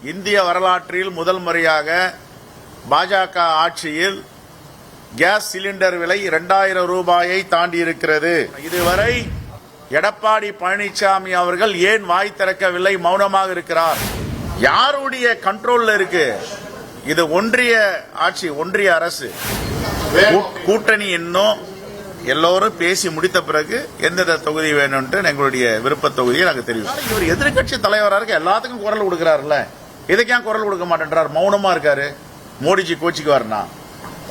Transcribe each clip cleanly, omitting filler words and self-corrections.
இந்திய வரலாற்றில் முதல் முறையாக பாஜக ஆட்சியில் கேஸ் சிலிண்டர் விலை 2000 ரூபாயை தாண்டி இருக்கிறது. இதுவரை எடப்பாடி பழனிசாமி அவர்கள் ஏன் வாய் திறக்கவில்லை, மௌனமாக இருக்கிறார்? யாருடைய கண்ட்ரோல்ல இருக்கு இது? ஒன்றிய ஆட்சி, ஒன்றிய அரசு கூட்டணி இன்னும் எல்லோரும் பேசி முடித்த பிறகு எந்தெந்த தொகுதி வேணும் எங்களுடைய விருப்ப தொகுதியை நாங்கள் தெரியும். இவர் எதிர்கட்சி தலைவராக எல்லாத்துக்கும் குரல் கொடுக்கிறாருல்ல, இதுக்கு ஏன் குரல் கொடுக்க மாட்டேன்றார்? மௌனமா இருக்காரு. மோடிஜி கோச்சிக்கு வரனா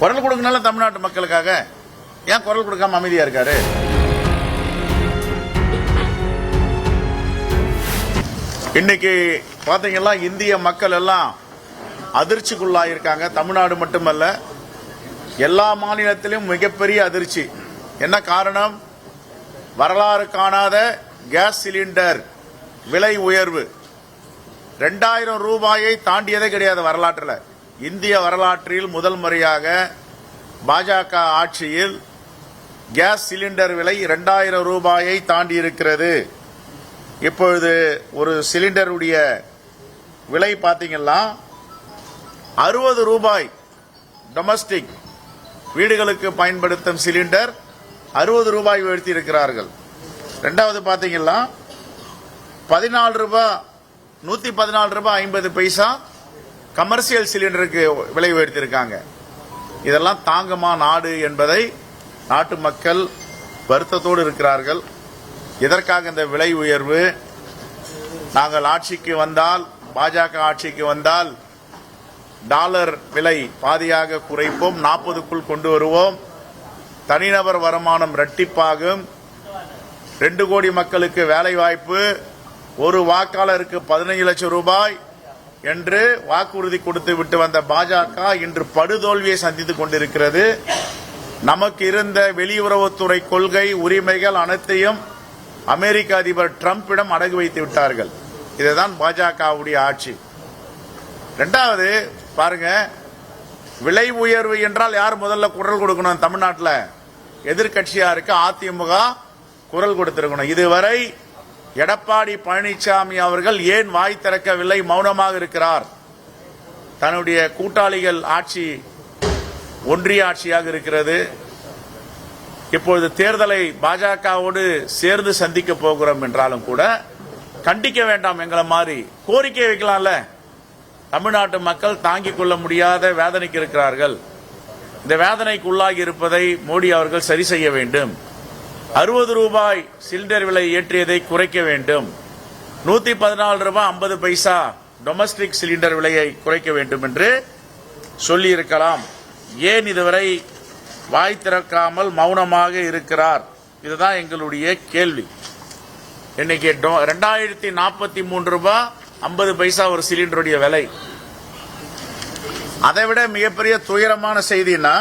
குரல் கொடுக்கனால தமிழ்நாட்டு மக்களுக்காக ஏன் குரல் கொடுக்காம அமைதியா இருக்காரு? இன்னைக்கு பாத்தீங்கன்னா இந்திய மக்கள் எல்லாம் அதிர்ச்சிக்குள்ளாயிருக்காங்க. தமிழ்நாடு மட்டுமல்ல, எல்லா மாநிலத்திலும் மிகப்பெரிய அதிர்ச்சி. என்ன காரணம்? வரலாறு காணாத கேஸ் சிலிண்டர் விலை உயர்வு 2000 ரூபாயை தாண்டியதே கிடையாது வரலாற்றில். இந்திய வரலாற்றில் முதல் முறையாக பாஜக ஆட்சியில் கேஸ் சிலிண்டர் விலை 2000 ரூபாயை தாண்டி இருக்கிறது. இப்பொழுது ஒரு சிலிண்டருடைய விலை பாத்தீங்கன்னா 60 ரூபாய். டொமஸ்டிக் வீடுகளுக்கு பயன்படுத்தும் சிலிண்டர் 60 ரூபாய் உயர்த்தி இருக்கிறார்கள். இரண்டாவது பாத்தீங்கன்னா 14 ரூபாய், 114 ரூபாய் 50 பைசா கமர்சியல் சிலிண்டருக்கு விலை உயர்த்தியிருக்காங்க. இதெல்லாம் தாங்குமா நாடு என்பதை நாட்டு மக்கள் வருத்தத்தோடு இருக்கிறார்கள். இதற்காக இந்த விலை உயர்வு, நாங்கள் ஆட்சிக்கு வந்தால், பாஜக ஆட்சிக்கு வந்தால் டாலர் விலை பாதியாக குறைப்போம், 40க்குள் கொண்டு வருவோம், தனிநபர் வருமானம் இரட்டிப்பாகும், 2 கோடி மக்களுக்கு வேலை வாய்ப்பு, ஒரு வாக்காளருக்கு 15 லட்சம் ரூபாய் என்று வாக்குறுதி கொடுத்து விட்டு வந்த பாஜக இன்று படுதோல்வியை சந்தித்துக் கொண்டிருக்கிறது. நமக்கு இருந்த வெளியுறவுத்துறை கொள்கை உரிமைகள் அனைத்தையும் அமெரிக்க அதிபர் டிரம்பிடம் அடகு வைத்து விட்டார்கள். இதுதான் பாஜகவுடைய ஆட்சி. இரண்டாவது பாருங்க, விலை உயர்வு என்றால் யார் முதல்ல குரல் கொடுக்கணும்? தமிழ்நாட்டில் எதிர்கட்சியா இருக்கு அதிமுக குரல் கொடுத்திருக்கணும். இதுவரை எடப்பாடி பழனிசாமி அவர்கள் ஏன் வாய் திறக்கவில்லை, மௌனமாக இருக்கிறார்? தன்னுடைய கூட்டாளிகள் ஆட்சி ஒன்றிய ஆட்சியாக இருக்கிறது. இப்பொழுது தேர்தலை பாஜகவோடு சேர்ந்து சந்திக்க போகிறோம் என்றாலும் கூட கண்டிக்க வேண்டாம் எங்களை மாதிரி கோரிக்கை வைக்கலாம்ல. தமிழ்நாட்டு மக்கள் தாங்கிக் கொள்ள முடியாத வேதனைக்கு இருக்கிறார்கள். இந்த வேதனைக்கு உள்ளாகி இருப்பதை மோடி அவர்கள் சரி செய்ய வேண்டும். 60 ரூபாய் சிலிண்டர் விலை ஏற்றியதை குறைக்க வேண்டும். 114 ரூபாய் 50 பைசா டொமஸ்டிக் சிலிண்டர் விலையை குறைக்க வேண்டும் என்று சொல்லியிருக்கலாம். ஏன் இதுவரை வாய் திறக்காமல் மௌனமாக இருக்கிறார்? இதுதான் எங்களுடைய கேள்வி. இன்னைக்கு 2043 ரூபாய் 50 பைசா ஒரு சிலிண்டருடைய விலை. அதை விட மிகப்பெரிய துயரமான செய்தினா,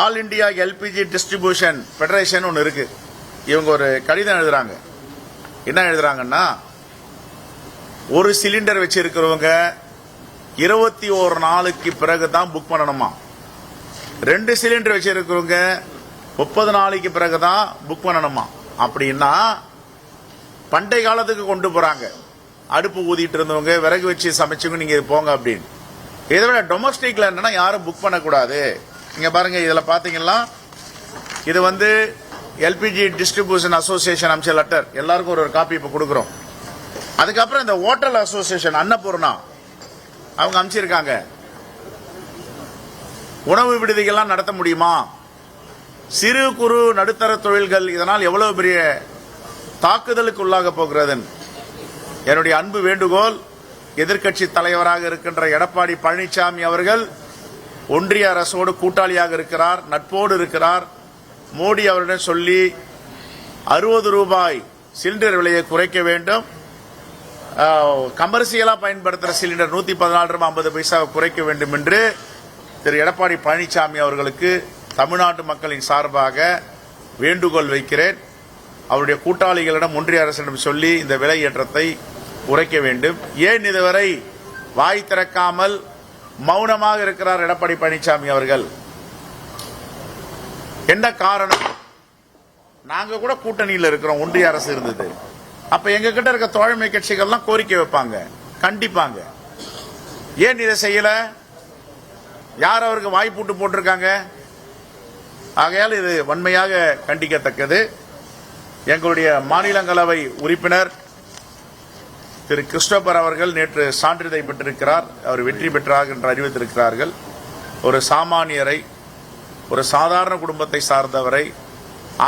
all India LPG distribution federation ஒன்று இருக்கு. இவங்க ஒரு கடிதம் எழுதுறாங்க. என்ன எழுதுறாங்கன்னா, ஒரு சிலிண்டர் வச்சிருக்கிறவங்க 21 நாளுக்கு பிறகு தான் புக் பண்ணணுமா. 2 சிலிண்டர் வச்சிருக்கிறவங்க 30 நாளைக்கு பிறகு தான் புக் பண்ணணுமா. அப்படின்னா பண்டைய காலத்துக்கு கொண்டு போறாங்க. அடுப்பு ஊதிட்டு இருந்தவங்க, விறகு வச்சு சமைச்சவங்க நீங்க போங்க அப்படின்னு. இதை விட டொமஸ்டிக்ல என்னன்னா யாரும் புக் பண்ணக்கூடாது. இங்க பாருங்க, இதுல பாத்தீங்கன்னா இது வந்து எல்பிஜி டிஸ்ட்ரிபியூஷன் அசோசியேஷன் அமிச்ச லெட்டர். எல்லாருக்கும் ஒரு காப்பி இப்ப கொடுக்கிறோம். அதுக்கப்புறம் இந்த ஹோட்டல் அசோசியேஷன் அன்னபூர்ணா அவங்க அமைச்சிருக்காங்க. உணவு விடுதிகள்லாம் நடத்த முடியுமா? சிறு குறு நடுத்தர தொழில்கள் இதனால் எவ்வளவு பெரிய தாக்குதலுக்கு உள்ளாக போகிறது. என்னுடைய அன்பு வேண்டுகோள், எதிர்க்கட்சி தலைவராக இருக்கின்ற எடப்பாடி பழனிசாமி அவர்கள் ஒன்றிய அரசோடு கூட்டாளியாக இருக்கிறார், நட்போடு இருக்கிறார். மோடி அவரிடம் சொல்லி 60 ரூபாய் சிலிண்டர் விலையை குறைக்க வேண்டும், கமர்சியலா பயன்படுத்துகிற சிலிண்டர் 114 ரூபாய் 50 பைசா குறைக்க வேண்டும் என்று திரு எடப்பாடி பழனிசாமி அவர்களுக்கு தமிழ்நாட்டு மக்களின் சார்பாக வேண்டுகோள் வைக்கிறேன். அவருடைய கூட்டாளிகளிடம் ஒன்றிய அரசிடம் சொல்லி இந்த விலை ஏற்றத்தை குறைக்க வேண்டும். ஏன் இதுவரை வாய் திறக்காமல் மௌனமாக இருக்கிறார் எடப்பாடி பழனிசாமி அவர்கள்? என்ன காரணம்? நாங்க கூட கூட்டணியில் இருக்கிறோம், ஒன்றிய அரசு இருந்தது. அப்ப எங்க கிட்ட இருக்க தோழமை கட்சிகள்லாம் கோரிக்கை வைப்பாங்க, கண்டிப்பாங்க. ஏன் இதை செய்யல? யார் அவருக்கு வாய்ப்பூட்டு போட்டிருக்காங்க? ஆகையால் இது வன்மையாக கண்டிக்கத்தக்கது. எங்களுடைய மாநிலங்களவை உறுப்பினர் திரு கிறிஸ்டோபர் அவர்கள் நேற்று சான்றிதழை பெற்றிருக்கிறார். அவர் வெற்றி பெற்றார் என்று அறிவித்திருக்கிறார்கள். ஒரு சாமானியரை, ஒரு சாதாரண குடும்பத்தை சார்ந்தவரை,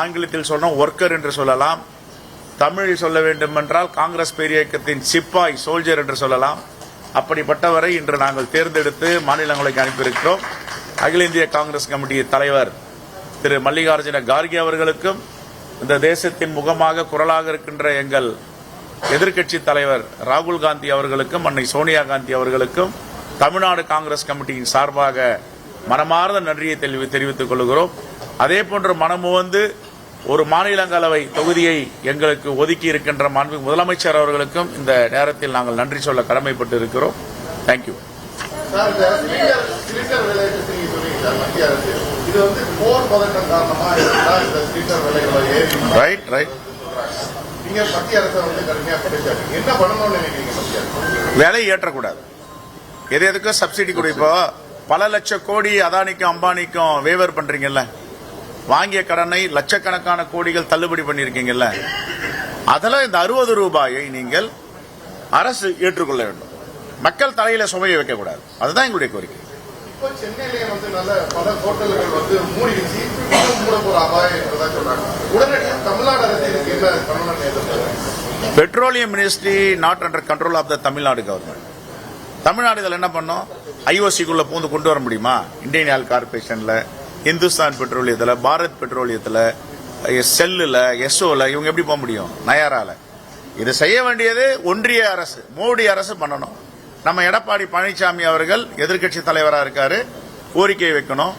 ஆங்கிலத்தில் சொன்ன ஒர்க்கர் என்று சொல்லலாம், தமிழில் சொல்ல வேண்டும் என்றால் காங்கிரஸ் பேரியக்கத்தின் சிப்பாய், சோல்ஜர் என்று சொல்லலாம். அப்படிப்பட்டவரை இன்று நாங்கள் தேர்ந்தெடுத்து மாநிலங்களுக்கு அனுப்பியிருக்கிறோம். அகில இந்திய காங்கிரஸ் கமிட்டி தலைவர் திரு மல்லிகார்ஜுன கார்கே அவர்களுக்கும், இந்த தேசத்தின் முகமாக குரலாக இருக்கின்ற எங்கள் எதிர்க்கட்சி தலைவர் ராகுல் காந்தி அவர்களுக்கும், அன்னை சோனியா காந்தி அவர்களுக்கும் தமிழ்நாடு காங்கிரஸ் கமிட்டியின் சார்பாக மனமார்ந்த நன்றியை தெரிவித்துக் கொள்கிறோம். அதே போன்று மனமுவந்து ஒரு மாநிலங்களவை தொகுதியை எங்களுக்கு ஒதுக்கி இருக்கின்ற மாண்புமிகு முதலமைச்சர் அவர்களுக்கும் இந்த நேரத்தில் நாங்கள் நன்றி சொல்ல கடமைப்பட்டு இருக்கிறோம். தேங்க்யூ. Right right. விலை ஏற்றக்கூடாது. எது எதுக்கும் சப்சிடி கொடுப்போ பல லட்சம் கோடி அதானிக்கும் அம்பானிக்கும் வேவர் பண்றீங்கல்ல, வாங்கிய கடனை லட்சக்கணக்கான கோடிகள் தள்ளுபடி பண்ணிருக்கீங்கல்ல, அதில் இந்த 60 ரூபாயை நீங்கள் அரசு ஏற்றுக்கொள்ள வேண்டும். மக்கள் தலையில சுமையை வைக்கக்கூடாது. அதுதான் எங்களுடைய கோரிக்கை. சென்னையிலே நல்ல பல ஹோட்டல்கள் மூடிடுச்சு, மூட போற அபாயம் சொல்றாங்க. உடனடியாக தமிழ்நாடு அரசு இதுக்கு என்ன பண்ணணும்? Petroleum ministry not under control of the Tamil Nadu government. Tamil Nadu இதில் என்ன பண்ணோம்? ஐஓசிக்குள்ள பூந்து கொண்டு வர முடியுமா? இந்தியன் ஆயில் கார்பரேஷன்ல, இந்துஸ்தான் பெட்ரோலியத்தில், பாரத் பெட்ரோலியத்தில், செல்லுல, எஸ்ஓல இவங்க எப்படி போக முடியும்? நயாரால. இது செய்ய வேண்டியது ஒன்றிய அரசு, மோடி அரசு பண்ணணும். நம்ம எடப்பாடி பழனிசாமி அவர்கள் எதிர்க்கட்சி தலைவராக இருக்காரு, கோரிக்கை வைக்கணும்,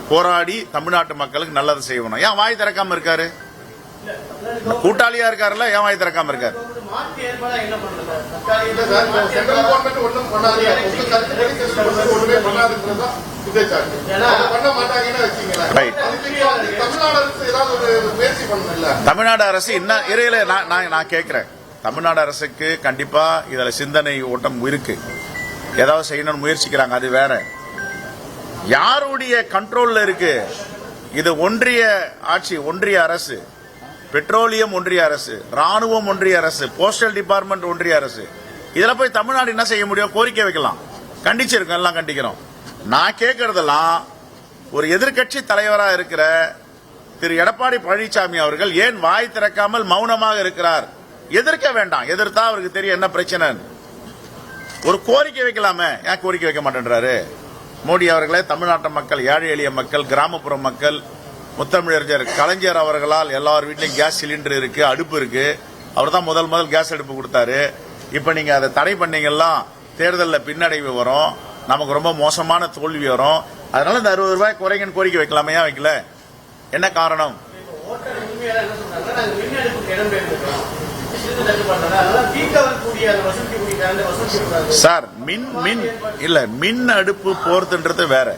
போராடி தமிழ்நாட்டு மக்களுக்கு நல்லது செய்யணும். ஏன் வாய் திறக்காம இருக்காரு? கூட்டாளியா இருக்காருல்ல, ஏன் வாய் திறக்காம இருக்காரு? தமிழ்நாடு அரசு என்ன இறையில நான் கேட்கிறேன். தமிழ்நாடு அரசுக்கு கண்டிப்பா இதுல சிந்தனை ஓட்டம் இருக்கு, ஏதாவது செய்யணும்னு முயற்சிக்கிறாங்க, அது வேற. யாருடைய கண்ட்ரோல்ல இருக்கு இது? ஒன்றிய ஆட்சி, ஒன்றிய அரசு, பெட்ரோலியம் ஒன்றிய அரசு, ராணுவம் ஒன்றிய அரசு, போஸ்டல் டிபார்ட்மெண்ட் ஒன்றிய அரசு. இதுல போய் தமிழ்நாடு என்ன செய்ய முடியும்? கோரிக்கை வைக்கலாம், கண்டிச்சிருக்கோம், எல்லாம் கண்டிக்கிறோம். நான் கேட்கறதெல்லாம் ஒரு எதிர்க்கட்சி தலைவராக இருக்கிற திரு எடப்பாடி பழனிசாமி அவர்கள் ஏன் வாய் திறக்காமல் மௌனமாக இருக்கிறார்? எதிர்க்க வேண்டாம், எதிர்த்தா அவருக்கு தெரியும் என்ன பிரச்சனை. ஒரு கோரிக்கை வைக்கலாமே, ஏன் கோரிக்கை வைக்க மாட்டேன்றாரு? மோடி அவர்களே, தமிழ்நாட்டு மக்கள், ஏழை எளிய மக்கள், கிராமப்புற மக்கள், முத்தமிழறிஞர் கலைஞர் அவர்களால் எல்லார் வீட்லயும் கேஸ் சிலிண்டர் இருக்கு, அடுப்பு இருக்கு. அவர் தான் முதல் கேஸ் அடுப்பு கொடுத்தாரு. இப்ப நீங்க அதை தடை பண்ணீங்கன்னா தேர்தலில் பின்னடைவு வரும், நமக்கு ரொம்ப மோசமான தோல்வி வரும். அதனால இந்த 60 ரூபாய் குறைங்கன்னு கோரிக்கை வைக்கலாமே, ஏன் வைக்கல? என்ன காரணம்? சார், மின் அடுப்பு போறதுன்றது வேற.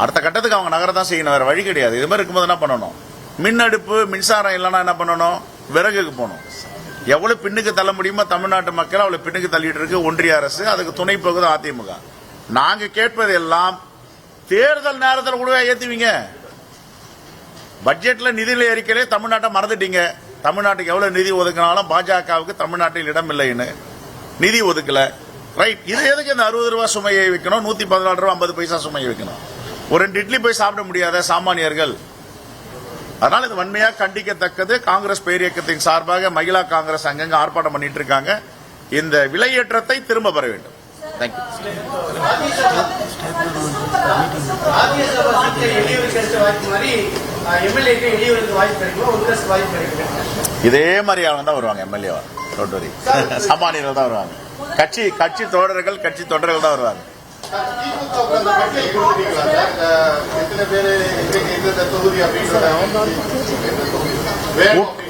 அடுத்த கட்டத்துக்கு அவங்க நகரத்தான் செய்யணும், வேற வழி கிடையாது. இது மாதிரி இருக்கும்போது என்ன பண்ணணும்? மின் அடுப்பு, மின்சாரம் இல்லைன்னா என்ன பண்ணணும்? விறகுக்கு போகணும். எவ்வளவு பின்னுக்கு தள்ள முடியுமோ தமிழ்நாட்டு மக்கள் அவ்வளவு பின்னுக்கு தள்ளிட்டு இருக்கு ஒன்றிய அரசு, அதுக்கு துணை போகுது அதிமுக. நாங்க கேட்பது எல்லாம் தேர்தல் நேரத்தில் கூட ஏத்துவீங்க. பட்ஜெட்ல நிதியில அறிக்கையிலே தமிழ்நாட்டை மறந்துட்டீங்க. தமிழ்நாட்டுக்கு எவ்வளவு நிதி ஒதுக்கினாலும் பாஜகவுக்கு தமிழ்நாட்டில் இடம் இல்லைன்னு நிதி ஒதுக்கல. ரைட், இது எதுக்கு இந்த 60 ரூபாய் சுமையை வைக்கணும்? 114 ரூபாய் 50 பைசா சுமையை வைக்கணும்? ஒரு 2 இட்லி போய் சாப்பிட முடியாத சாமானியர்கள். அதனால இது வன்மையாக கண்டிக்கத்தக்கது. காங்கிரஸ் பேரியக்கத்தின் சார்பாக மகிழா காங்கிரஸ் அங்கங்க ஆர்ப்பாட்டம் பண்ணிட்டு இருக்காங்க. இந்த விலையேற்றத்தை திரும்ப பெற வேண்டும். இதே மாதிரி அவங்க தான் வருவாங்க, எம்எல்ஏவா சாமானியர்கள் தான் வருவாங்க. கட்சி தொண்டர்கள் தான் வருவாங்க.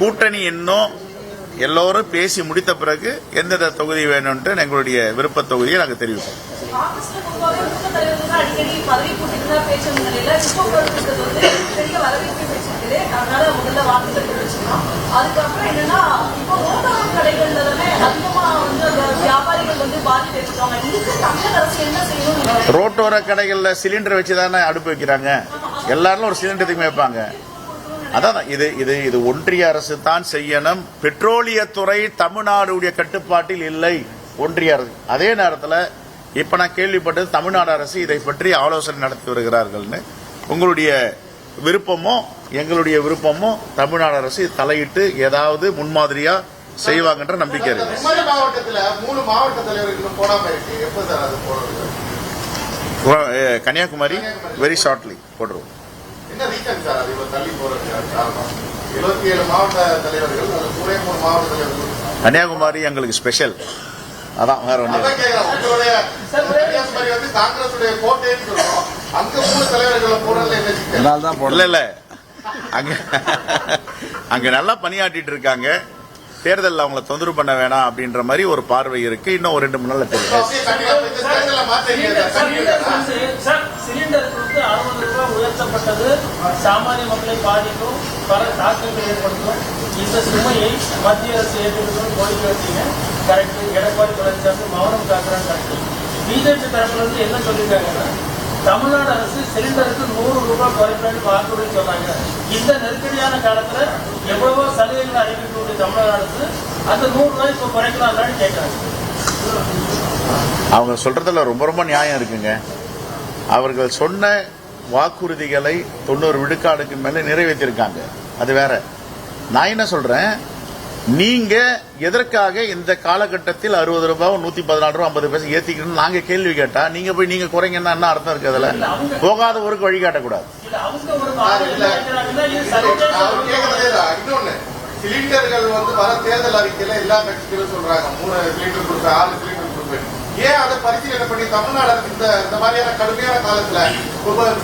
கூட்டணி இன்னும் எல்லோரும் பேசி முடித்த பிறகு எந்தெந்த தொகுதி வேணும்னு எங்களுடைய விருப்ப தொகுதியை நாங்கள் தெரிவிப்போம். இருக்குது. அதனால முதல்ல வாக்குகள் தெரிவிச்சுக்கலாம். அதுக்கப்புறம் என்னன்னா, இப்போ ரோட்டோர கடைகள்ல தானே அதிகமா வந்து அந்த வியாபாரிகள் வந்து பாதிப்பு ஏற்படுறாங்க. இதுக்கு தமிழக அரசு என்ன செய்யணும்? ரோட்டோர கடைகள்ல சிலிண்டர் வச்சுதானே அடுப்பு வைக்கிறாங்க. எல்லாரும் ஒரு சிலிண்டருக்கு வைப்பாங்க. அதான் இது இது இது ஒன்றிய அரசு தான் செய்யணும். பெட்ரோலியத்துறை தமிழ்நாடுடைய கட்டுப்பாட்டில் இல்லை ஒன்றிய அரசு. அதே நேரத்தில் இப்ப நான் கேள்விப்பட்டது தமிழ்நாடு அரசு இதை பற்றி ஆலோசனை நடத்தி வருகிறார்கள்னு. உங்களுடைய விருப்பமோ எங்களுடைய விருப்பமோ தமிழ்நாடு அரசு தலையிட்டு ஏதாவது முன்மாதிரியா செய்வாங்கன்ற நம்பிக்கை இருக்கு. குமரி மாவட்டத்தில் 3 மாவட்ட தலைவர்களும் போடாம இருக்கு. எப்ப சார் அது போடுறது? கன்னியாகுமரி வெரி ஷார்ட்லி போட்டுருவோம். என்ன ரீசன் சார் அது இவ்வளவு தள்ளி போறது காரணம்? 27 மாவட்ட தலைவர்கள், அது 3 மாவட்ட தலைவர்கள். கன்னியாகுமரி எங்களுக்கு ஸ்பெஷல். அதான் வேற ஒண்ணு. உங்களுடைய கன்னியாகுமரி வந்து காங்கிரசுடைய கோட்டைன்னு சொல்றோம். அங்க 3 தலைவர்களை போடுறதுல என்ன சிக்கல்? இல்ல இல்ல அங்க நல்லா பணியாற்றிட்டு இருக்காங்க. தேர்தலில் அவங்களை தொந்தரவு பண்ண வேணாம் அப்படின்ற மாதிரி ஒரு பார்வை இருக்கு. இன்னும் ஒரு 2-3 நாள்ல தெரியும். சிலிண்டருக்கு வந்து 60 ரூபாய் உயர்த்தப்பட்டது சாமானிய மக்களை பாதிக்கும், பல தாக்கங்கள் ஏற்படுத்தும். இந்த சுமையை மத்திய அரசு ஏற்றுக்கணும் கோரிக்கை வச்சீங்க. கரெக்ட். எடப்பாடி பழனிசாமி மௌனம் காக்குறாங்க. கரெக்ட். பிஜேபி தரப்புல இருந்து என்ன சொல்லியிருக்காங்கன்னா, தமிழ்நாடு அரசு சிலிண்டருக்கு 100 ரூபாய் குறைப்பேன்னு வாக்குறுதி சொன்னாங்க. இந்த நெருக்கடியான காலத்துல எவ்வளவோ சலுகைகள் அறிவிக்கக்கூடிய தமிழ்நாடு அரசு அந்த 100 ரூபாய் இப்ப குறைக்கலாம்னு கேட்கறாங்க. அவங்க சொல்றதுல ரொம்ப ரொம்ப நியாயம் இருக்குங்க. அவர்கள் சொன்ன வாக்குறுதிகளை 90 விழுக்காடுக்கு மேல நிறைவேற்றிருக்காங்க. அது வேற. நான் என்ன சொல்றேன், நீங்க எதற்காக இந்த காலகட்டத்தில் 60 ரூபாய் 114 ரூபாய் 50 பைசா ஏத்திக்கணும் நாங்க கேள்வி கேட்டா நீங்க போய் நீங்க குறைங்கன்னா என்ன அர்த்தம் இருக்கு? அதுல போகாத ஊருக்கு வழிகாட்டக்கூடாது. இன்னொன்னு, சிலிண்டர்கள் வந்து வர தேர்தல் அறிக்கையில எல்லா கட்சிகளும் சொல்றாங்க 3 சிலிண்டர் கொடுப்பேன், 6 சிலிண்டர் கொடுப்பேன். ஏன் அதை பரிசீலனை பண்ணி தமிழ்நாடு அரசு இந்த மாதிரியான கடுமையான காலத்துல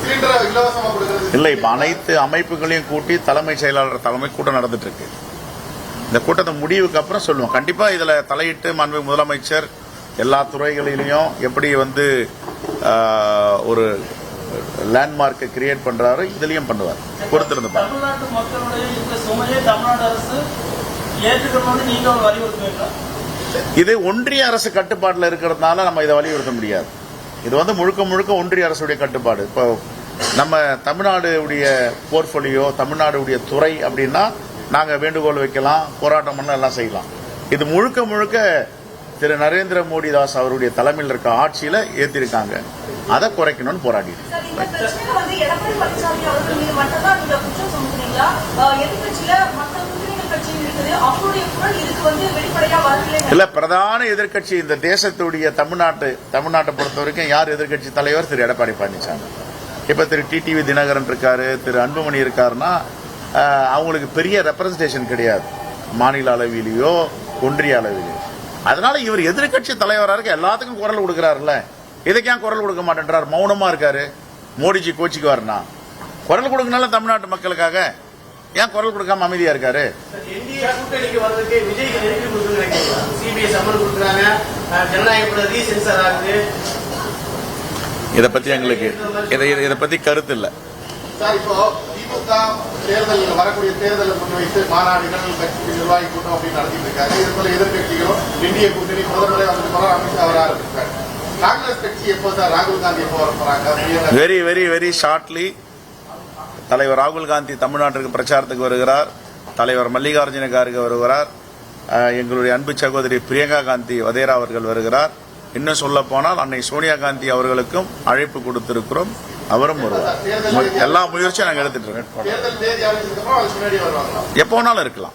சிலிண்டரை இலவசமா கொடுக்கிறது இல்ல? இப்ப அனைத்து அமைப்புகளையும் கூட்டி தலைமைச் செயலாளர் தலைமை கூட்டம் நடந்துட்டு இருக்கு. இந்த கூட்டத்தை முடிவுக்கு அப்புறம் சொல்லுவோம். கண்டிப்பா இதுல தலையிட்டு மாண்பு முதலமைச்சர் எல்லா துறைகளிலையும் எப்படி வந்து ஒரு லேண்ட்மார்க்கை கிரியேட் பண்றாரு, இதுலயும் பண்ணுவார். பொறுத்திருந்து தமிழ்நாட்டு மக்களுடைய இந்த சுமையை தமிழ்நாடு அரசு ஏற்றுக்கணும்னு நீங்க வலியுறுத்துவீங்களா? இது ஒன்றிய அரசு கட்டுப்பாட்டில் இருக்கிறதுனால நம்ம இதை வலியுறுத்த முடியாது. இது வந்து முழுக்க முழுக்க ஒன்றிய அரசுடைய கட்டுப்பாடு. இப்போ நம்ம தமிழ்நாடுடைய போர்ட்போலியோ தமிழ்நாடுடைய துறை அப்படின்னா நாங்க வேண்டுகோள் வைக்கலாம், போராட்டம் பண்ணலாம், எல்லாம் செய்யலாம். இது முழுக்க முழுக்க திரு நரேந்திர மோடி தாஸ் அவருடைய தலைமையில் இருக்க ஆட்சியில ஏத்திருக்காங்க. அதை குறைக்கணும்னு போராடி இல்ல. பிரதான எதிர்கட்சி இந்த தேசத்துடைய தமிழ்நாட்டை பொறுத்த வரைக்கும் யார் எதிர்கட்சி தலைவர்? திரு எடப்பாடி பழனிசாமி. இப்ப திரு டிடிவி தினகரன் இருக்காரு, திரு அன்புமணி இருக்காருன்னா அவங்களுக்கு பெரிய ரெப்ரசன்டேஷன் கிடையாது மாநில அளவிலேயோ ஒன்றிய அளவிலேயோ. அதனால இவர் எதிர்கட்சி தலைவராக இருக்க எல்லாத்துக்கும் குரல் கொடுக்கிறாருல்ல. இதுக்கு ஏன் குரல் கொடுக்க மாட்டேன்றார்? மௌனமா இருக்காரு. மோடிஜி கோச்சிக்குவாருன்னா குரல் கொடுக்கனால தமிழ்நாட்டு மக்களுக்காக ஏன் குரல் கொடுக்காம அமைதியா இருக்காரு? இதை பத்தி எங்களுக்கு இதை பத்தி கருத்து இல்ல. திமுக தேர்தல் வரக்கூடிய தேர்தலை முன்வைத்து மாநாடுகள் கட்சி நிர்வாகி கூட்டம் அப்படின்னு நடத்திட்டு இருக்காங்க. இது போல எதிர்கட்சிகளும் இந்திய கூட்டணி முதல்முறை வந்து அமித்ஷா வர ஆரம்பிச்சிருக்காங்க. காங்கிரஸ் கட்சி எப்போ சார் ராகுல் காந்தி எப்போ வர போறாங்க? வெரி வெரி வெரி ஷார்ட்லி தலைவர் ராகுல் காந்தி தமிழ்நாட்டிற்கு பிரச்சாரத்துக்கு வருகிறார். தலைவர் மல்லிகார்ஜுன கார்கே வருகிறார். எங்களுடைய அன்பு சகோதரி பிரியங்கா காந்தி வதேரா அவர்கள் வருகிறார். இன்னும் சொல்ல போனால் அன்னை சோனியா காந்தி அவர்களுக்கும் அழைப்பு கொடுத்திருக்கிறோம். அவரும் வருவார். எல்லா முயற்சியும் நாங்கள் எடுத்துட்டு இருக்கோம். எப்போ வேணாலும் இருக்கலாம்.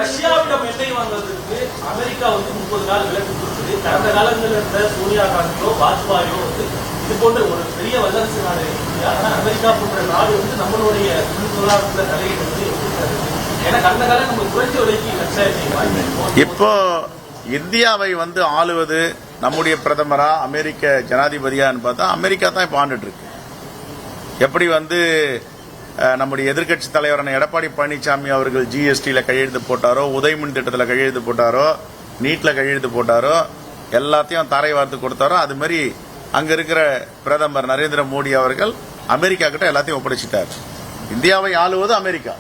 ரஷ்யாவிடம் எண்ணெய் வாங்குவதற்கு அமெரிக்கா வந்து 30 நாள் விலக்கு கொடுத்தது. கடந்த காலங்களில் இருந்த சோனியா காந்தியோ வாஜ்பாயோ வந்து இது போன்ற ஒரு பெரிய வல்லரசு நாடு. ஆனா அமெரிக்கா போன்ற நாடு வந்து நம்மளுடைய பொருளாதாரத்தில் தலையிட்டு ஏன்னா கடந்த காலம் நம்ம குறைஞ்ச விலைக்கு இப்போ இந்தியாவை வந்து ஆளுவது நம்முடைய பிரதமரா அமெரிக்க ஜனாதிபதியான்னு பார்த்தா அமெரிக்கா தான் இப்ப ஆண்டுட்டு இருக்கு. எப்படி வந்து நம்முடைய எதிர்கட்சி தலைவரான எடப்பாடி பழனிசாமி அவர்கள் ஜிஎஸ்டியில கையெழுத்து போட்டாரோ, உதயமின் திட்டத்தில் கையெழுத்து போட்டாரோ, நீட்ல கையெழுத்து போட்டாரோ, எல்லாத்தையும் தரை வார்த்து கொடுத்தாரோ, அது மாதிரி அங்க இருக்கிற பிரதமர் நரேந்திர மோடி அவர்கள் அமெரிக்கா கிட்ட எல்லாத்தையும் ஒப்படைச்சிட்டார். இந்தியாவை ஆளுவது அமெரிக்கா,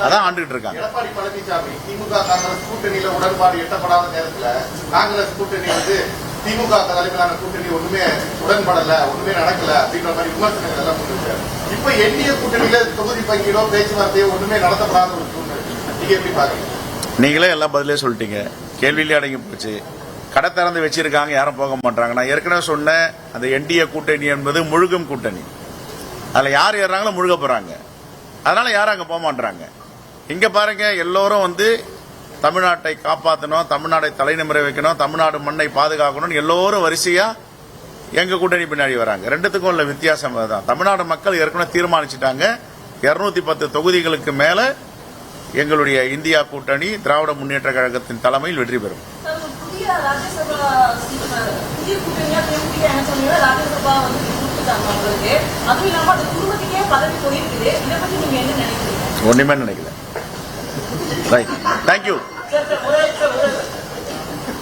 அதான் ஆண்டுகிட்டு இருக்காங்க. எடப்பாடி பழனிசாமி திமுக காங்கிரஸ் கூட்டணியில உடன்பாடு எட்டப்படாத நேரத்துல காங்கிரஸ் கூட்டணி வந்து திமுக தலைமையிலான கூட்டணி ஒண்ணுமே உடன்படல, ஒண்ணுமே நடக்கல அப்படின்ற மாதிரி விமர்சனங்கள் எல்லாம் பண்ணிருக்காரு. இப்ப என்டிஏ கூட்டணியில தொகுதி பங்கீடோ பேச்சுவார்த்தையோ ஒண்ணுமே நடத்தப்படாத ஒரு சூழ்நிலை, நீங்க எப்படி பாக்குறீங்க? நீங்களே எல்லாம் பதிலே சொல்லிட்டீங்க, கேள்வியிலே அடங்கி போச்சு. கடை திறந்து வச்சிருக்காங்க, யாரும் போக மாட்டாங்க. நான் ஏற்கனவே சொன்னேன், அந்த என்டிஏ கூட்டணி என்பது முழுகும் கூட்டணி. அதுல யார் ஏறாங்களோ முழுக போறாங்க. அதனால யாரும் அங்க போக மாட்டாங்க. இங்க பாருங்க, எல்லோரும் வந்து தமிழ்நாட்டை காப்பாற்றணும், தமிழ்நாட்டை தலைநிமிர வைக்கணும், தமிழ்நாடு மண்ணை பாதுகாக்கணும், எல்லோரும் வரிசையா எங்க கூட்டணி பின்னாடி வராங்க. ரெண்டுத்துக்கும் உள்ள வித்தியாசம் தான். தமிழ்நாடு மக்கள் ஏற்கனவே தீர்மானிச்சுட்டாங்க, 210 தொகுதிகளுக்கு மேல எங்களுடைய இந்தியா கூட்டணி திராவிட முன்னேற்ற கழகத்தின் தலைமையில் வெற்றி பெறும். புதிய கூட்டணியா தேமுதிக என்ன சொன்னீங்க, ராஜ்யசபா வந்து கொடுத்துட்டாங்க உங்களுக்கு. அதுவும் இல்லாம அந்த குடும்பத்துக்கே பதவி போயிருக்குது. இதை பத்தி நீங்க என்ன நினைக்கிறீங்க? ஒண்ணுமே நினைக்கல. Right, thank you.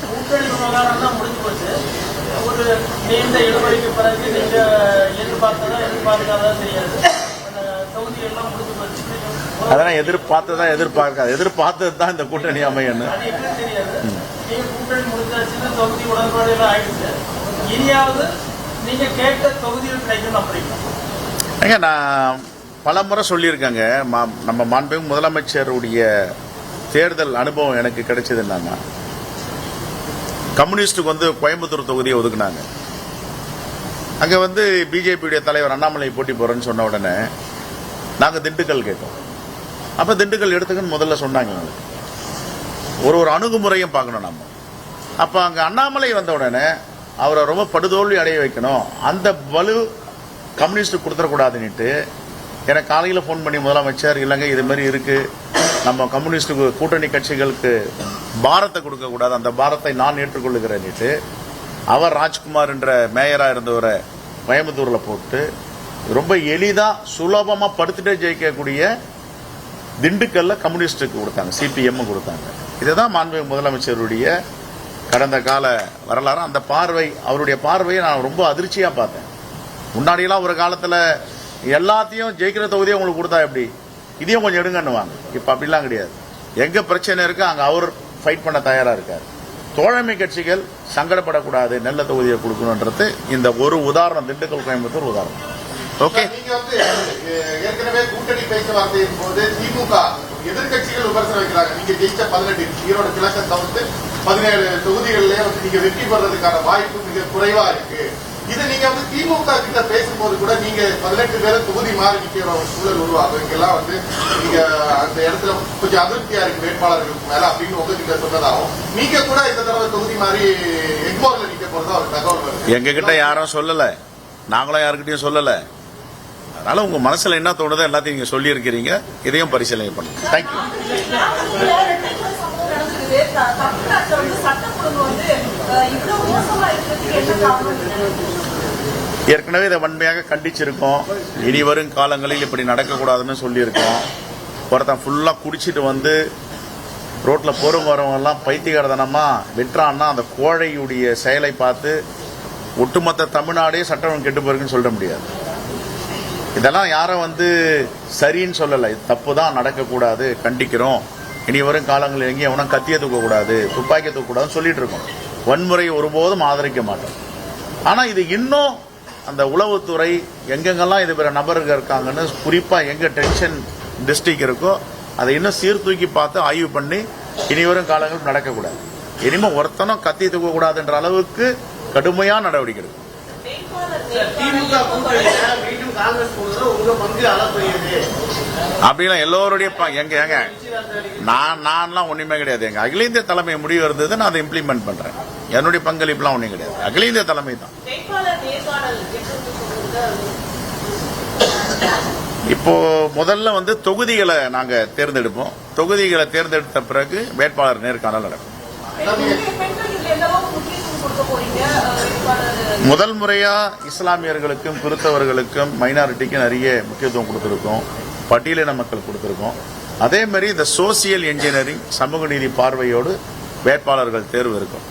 கூட்டணி விவகாரம் தான் முடிஞ்சு போச்சு. ஒரு நீண்ட இடைவெளிக்கு பிறகு நீங்க எதிர்பார்க்காதா தெரியாது. அந்த தொகுதி எல்லாம் முடிஞ்சு போச்சு. அதெல்லாம் எதிர்பார்த்தது தான் இந்த கூட்டணி அமையும். அது எப்படி தெரியாது. நீங்க கூட்டணி முடிஞ்சாச்சுன்னா தொகுதி உடன்பாடு எல்லாம் ஆயிடுச்சு. இனியாவது நீங்க கேட்ட தொகுதியில் கிடைக்கும் அப்படிங்க. நான் பல முறை சொல்லியிருக்கேங்க, நம்ம மாண்புமிகு முதலமைச்சருடைய தேர்தல் அனுபவம் எனக்கு கிடைச்சது என்னன்னா, கம்யூனிஸ்டுக்கு வந்து கோயம்புத்தூர் தொகுதியை ஒதுக்குனாங்க. அங்க வந்து பிஜேபியுடைய தலைவர் அண்ணாமலை போட்டி போறேன்னு சொன்ன உடனே நாங்க திண்டுக்கல் கேட்டோம். அப்ப திண்டுக்கல் எடுத்துக்கன்னு முதல்ல சொன்னாங்க. ஒரு அணுகுமுறையும் பார்க்கணும் நம்ம. அப்ப அங்க அண்ணாமலை வந்த உடனே அவரை ரொம்ப படுதோல்வி அடைய வைக்கணும், அந்த வலு கம்யூனிஸ்ட் கொடுத்துடக்கூடாதுன்னுட்டு எனக்கு காலையில் ஃபோன் பண்ணி முதலமைச்சர், இல்லைங்க இது மாதிரி இருக்கு, நம்ம கம்யூனிஸ்டுக்கு கூட்டணி கட்சிகளுக்கு பாரத்தை கொடுக்கக்கூடாது, அந்த பாரத்தை நான் ஏற்றுக்கொள்ளுகிறேன்னுட்டு அவர் ராஜ்குமார் என்ற மேயரா இருந்தவரை கோயம்புத்தூர்ல போட்டு ரொம்ப எளிதா சுலபமா படுத்துட்டே ஜெயிக்கக்கூடிய திண்டுக்கல்ல கம்யூனிஸ்டுக்கு கொடுத்தாங்க, சிபிஎம் கொடுத்தாங்க. இதுதான் மாண்புமிகு முதலமைச்சருடைய கடந்த கால வரலாறு. அந்த பார்வை, அவருடைய பார்வையை நான் ரொம்ப அதிர்ச்சியா பார்த்தேன். முன்னாடியெல்லாம் ஒரு காலத்துல எல்லாத்தையும் ஜெயிக்கிற தொகுதியை உங்களுக்கு கொடுத்தா எப்படி, இதையும் கொஞ்சம் எடுங்கன்னுவாங்க. இப்ப அப்படிலாம் கிடையாது. எங்க பிரச்சனை இருக்கு அங்க அவர் ஃபைட் பண்ண தயாரா இருக்காரு. தோழமை கட்சிகள் சங்கடப்படக்கூடாது, நல்ல தொகுதியை கொடுக்கணும்ன்றது இந்த ஒரு உதாரணம், திண்டுக்கல் கோயம்புத்தூர் உதாரணம். ஓகே, நீங்க வந்து ஏற்கனவே கூட்டணி பேச்சுவார்த்தையின் போது திமுக எதிர்கட்சிகள் விமர்சனம் வைக்கிறாங்க. நீங்க ஜெயிச்ச 18 ஈரோடு கிழக்கு தவிர்த்து 17 தொகுதிகளிலே வந்து நீங்க வெற்றி பெறதுக்கான வாய்ப்பு மிக குறைவா இருக்கு. இது நீங்க வந்து திமுக கிட்ட பேசும்போது கூட நீங்க 18 பேரை தொகுதி மாறி நிக்கிற ஒரு சூழல் உருவாகும். இங்கெல்லாம் வந்து நீங்க அந்த இடத்துல கொஞ்சம் அதிருப்தியா இருக்கு வேட்பாளர்களுக்கு மேல அப்படின்னு உங்ககிட்ட சொன்னதாகும். நீங்க கூட இந்த தடவை தொகுதி மாறி எக்மோர்ல நிக்க போறதா ஒரு தகவல் வருது. எங்க கிட்ட யாரும் சொல்லல, நாங்களும் யாருக்கிட்டையும் சொல்லல. அதனால உங்க மனசுல என்ன தோணுதோ எல்லாத்தையும் நீங்க சொல்லி இருக்கிறீங்க, இதையும் பரிசீலனை பண்ணுங்க. தேங்க்யூ. ஏற்கனவே இதை வன்மையாக கண்டிச்சிருக்கோம். இனி வரும் காலங்களில் இப்படி நடக்கக்கூடாதுன்னு சொல்லியிருக்கோம். ஒருத்தன் ஃபுல்லா குடிச்சிட்டு வந்து ரோட்ல போறவங்க வரவங்க எல்லாம் பைத்தியகாரதனமா வெற்றான்னா அந்த கோழையுடைய செயலை பார்த்து ஒட்டுமொத்த தமிழ்நாடே சட்டம் கெட்டு போயிருக்குன்னு சொல்ல முடியாது. இதெல்லாம் யாரும் வந்து சரின்னு சொல்லலை, தப்பு தான், நடக்கக்கூடாது, கண்டிக்கிறோம். இனி வரும் காலங்களில் எங்கேயும் எவனும் கத்திய தூக்கக்கூடாது, துப்பாக்கி தூக்கக்கூடாதுன்னு சொல்லிட்டு இருக்கோம். வன்முறையை ஒருபோதும் ஆதரிக்க மாட்டோம். ஆனா இது இன்னும் அந்த உளவுத்துறை எங்கெங்கெல்லாம் இது வேற நபர்கள் இருக்காங்கன்னு, குறிப்பா எங்க டென்ஷன் டிஸ்ட்ரிக்ட் இருக்கோ அதை இன்னும் சீர்தூக்கி பார்த்து ஆய்வு பண்ணி இனி வரும் காலங்கள் நடக்கக்கூடாது. இனிமே ஒருத்தனும் கத்தி தூக்கக்கூடாதுன்ற அளவுக்கு கடுமையான நடவடிக்கை எடுக்கும். அப்படிலாம் எல்லோருடைய எங்க நான்லாம் ஒண்ணுமே கிடையாது. எங்க அகில இந்திய தலைமை முடிவு இருந்தது, நான் அதை இம்ப்ளிமெண்ட் பண்றேன். என்னுடைய பங்களிப்புலாம் ஒண்ணும் கிடையாது. அகில இந்திய தலைமை தான். இப்போ முதல்ல வந்து தொகுதிகளை நாங்க தேர்ந்தெடுப்போம். தொகுதிகளை தேர்ந்தெடுத்த பிறகு வேட்பாளர் நேர்காணல் நடக்கும். முதல் முறையா இஸ்லாமியர்களுக்கும் கிறிஸ்தவர்களுக்கும் மைனாரிட்டிக்கும் நிறைய முக்கியத்துவம் கொடுத்திருக்கோம், பட்டியலின மக்கள் கொடுத்திருக்கோம். அதே மாதிரி இந்த சோசியல் இன்ஜினியரிங் சமூக நீதி பார்வையோடு வேட்பாளர்கள் தேர்வு இருக்கும்.